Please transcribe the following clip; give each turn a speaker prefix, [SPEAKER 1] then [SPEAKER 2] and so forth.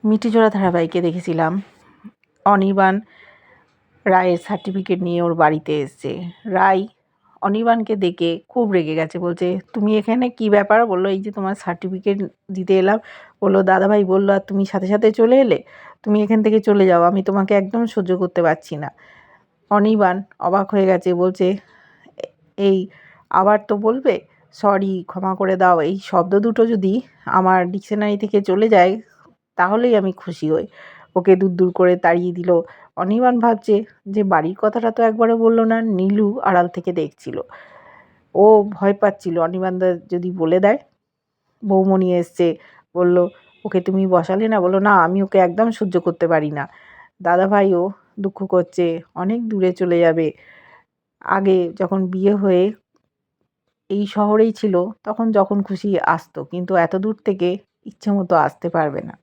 [SPEAKER 1] মিঠিজোড়া ধারাবাহিকে দেখেছিলাম অনির্বাণ রায়ের সার্টিফিকেট নিয়ে ওর বাড়িতে এসছে। রায় অনির্বাণকে দেখে খুব রেগে গেছে, বলছে তুমি এখানে কি ব্যাপার? বললো এই যে তোমার সার্টিফিকেট দিতে এলাম। বললো দাদাভাই বললো আর তুমি সাথে সাথে চলে এলে, তুমি এখান থেকে চলে যাও, আমি তোমাকে একদম সহ্য করতে পারছি না। অনির্বাণ অবাক হয়ে গেছে, বলছে এই আবার তো বলবে সরি, ক্ষমা করে দাও, এই শব্দ দুটো যদি আমার ডিকশনারি থেকে চলে যায় তাহলেই আমি খুশি হই। ওকে দূর দূর করে তাড়িয়ে দিল। অনির্বাণ ভাবছে যে বাড়ির কথাটা তো একবারও বললো না, নীলু আড়াল থেকে দেখছিল। ও ভয় পাচ্ছিল অনির্বাণদা যদি বলে দেয়। বৌমনি এসছে, বলল ওকে তুমি বসালে না? বললো না, আমি ওকে একদম সহ্য করতে পারি না। দাদাভাইও দুঃখ করছে, অনেক দূরে চলে যাবে। আগে যখন বিয়ে হয়ে এই শহরেই ছিল তখন যখন খুশি আসতো, কিন্তু এত দূর থেকে ইচ্ছে মতো আসতে পারবে না।